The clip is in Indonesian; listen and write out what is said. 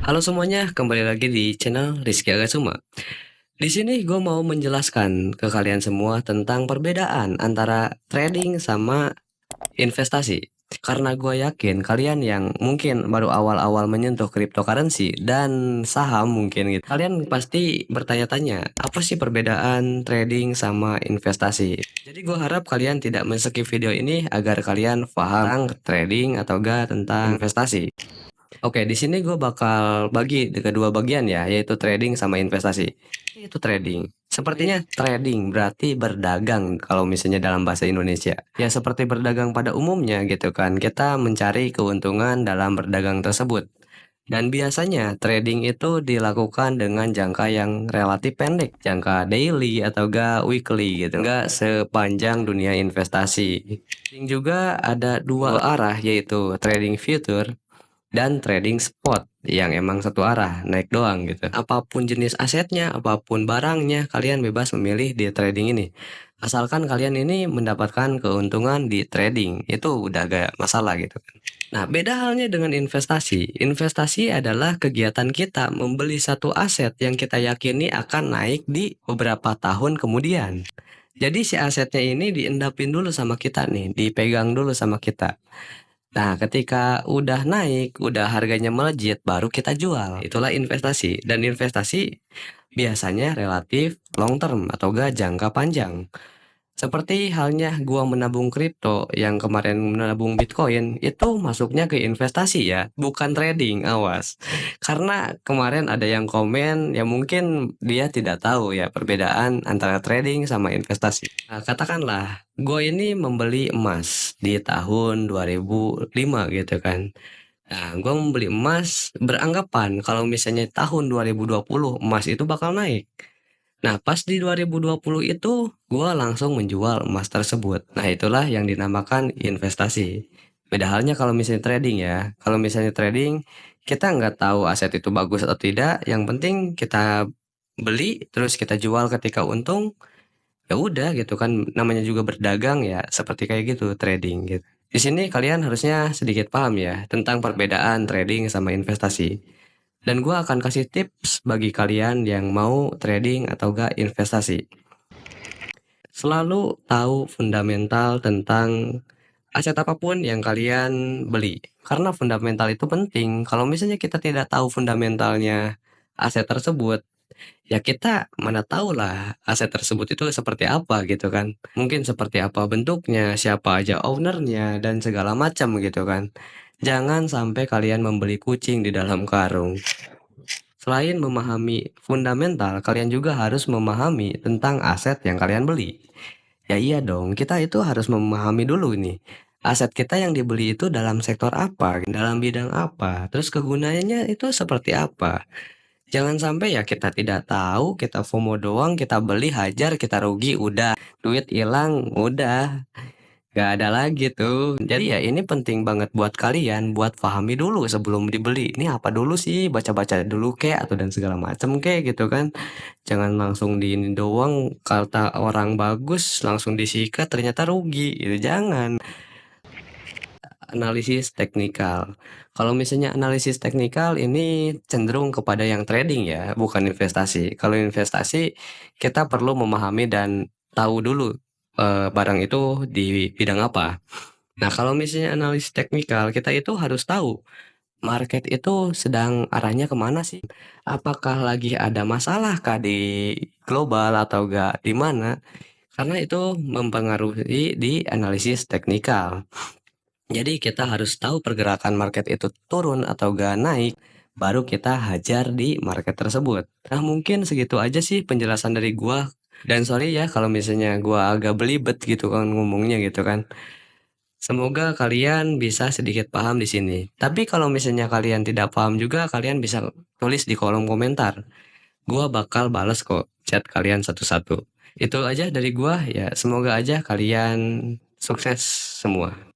Halo semuanya, kembali lagi di channel Rizky Agasuma. Di sini gue mau menjelaskan ke kalian semua tentang perbedaan antara trading sama investasi. Karena gue yakin kalian yang mungkin baru awal-awal menyentuh cryptocurrency dan saham mungkin gitu, kalian pasti bertanya-tanya, apa sih perbedaan trading sama investasi? Jadi gue harap kalian tidak men-skip video ini agar kalian paham tentang trading atau enggak tentang investasi. Oke, di sini gue bakal bagi di kedua bagian ya, yaitu trading sama investasi. Itu trading. Sepertinya trading berarti berdagang kalau misalnya dalam bahasa Indonesia. Ya seperti berdagang pada umumnya gitu kan. Kita mencari keuntungan dalam berdagang tersebut. Dan biasanya trading itu dilakukan dengan jangka yang relatif pendek, jangka daily atau ga weekly gitu. Enggak sepanjang dunia investasi. Trading juga ada dua arah, yaitu trading future dan trading spot yang emang satu arah, naik doang gitu. Apapun jenis asetnya, apapun barangnya, kalian bebas memilih di trading ini. Asalkan kalian ini mendapatkan keuntungan di trading, itu udah gak masalah gitu kan. Nah, beda halnya dengan investasi. Investasi adalah kegiatan kita membeli satu aset yang kita yakini akan naik di beberapa tahun kemudian. Jadi si asetnya ini diendapin dulu sama kita nih, dipegang dulu sama kita. Nah, ketika udah naik, udah harganya melejit, baru kita jual. Itulah investasi. Dan investasi biasanya relatif long term atau gak jangka panjang. Seperti halnya gua menabung kripto yang kemarin menabung Bitcoin, itu masuknya ke investasi ya, bukan trading, awas. Karena kemarin ada yang komen yang mungkin dia tidak tahu ya perbedaan antara trading sama investasi. Nah, katakanlah gue ini membeli emas di tahun 2005 gitu kan. Nah, gue membeli emas beranggapan kalau misalnya tahun 2020 emas itu bakal naik. Nah, pas di 2020 itu, gue langsung menjual emas tersebut. Nah, itulah yang dinamakan investasi. Beda halnya kalau misalnya trading ya. Kalau misalnya trading, kita nggak tahu aset itu bagus atau tidak. Yang penting kita beli, terus kita jual ketika untung. Ya udah gitu kan, namanya juga berdagang ya, seperti kayak gitu, trading gitu. Di sini kalian harusnya sedikit paham ya tentang perbedaan trading sama investasi. Dan gua akan kasih tips bagi kalian yang mau trading atau gak investasi. Selalu tahu fundamental tentang aset apapun yang kalian beli. Karena fundamental itu penting. Kalau misalnya kita tidak tahu fundamentalnya aset tersebut, ya kita mana tahu lah aset tersebut itu seperti apa gitu kan. Mungkin seperti apa bentuknya, siapa aja ownernya, dan segala macam gitu kan. Jangan sampai kalian membeli kucing di dalam karung. Selain memahami fundamental, kalian juga harus memahami tentang aset yang kalian beli. Ya iya dong, kita itu harus memahami dulu nih. Aset kita yang dibeli itu dalam sektor apa, dalam bidang apa, terus kegunaannya itu seperti apa. Jangan sampai ya kita tidak tahu, kita FOMO doang, kita beli hajar, kita rugi, udah. Duit hilang, udah. Gak ada lagi tuh. Jadi ya ini penting banget buat kalian, buat pahami dulu sebelum dibeli. Ini apa dulu sih, baca-baca dulu kek, atau dan segala macam kek gitu kan. Jangan langsung di ini doang, kata orang bagus, langsung disikat, ternyata rugi. Itu jangan. Analisis teknikal. Kalau misalnya analisis teknikal ini cenderung kepada yang trading ya, bukan investasi. Kalau investasi kita perlu memahami dan tahu dulu barang itu di bidang apa. Nah, kalau misalnya analisis teknikal, kita itu harus tahu market itu sedang arahnya kemana sih? Apakah lagi ada masalah kah di global atau enggak di mana? Karena itu mempengaruhi di analisis teknikal. Jadi kita harus tahu pergerakan market itu turun atau gak naik, baru kita hajar di market tersebut. Nah mungkin segitu aja sih penjelasan dari gua. Dan sorry ya kalau misalnya gua agak belibet gitu kan ngomongnya gitu kan. Semoga kalian bisa sedikit paham di sini. Tapi kalau misalnya kalian tidak paham juga, kalian bisa tulis di kolom komentar. Gua bakal bales kok chat kalian satu-satu. Itu aja dari gua ya. Semoga aja kalian sukses semua.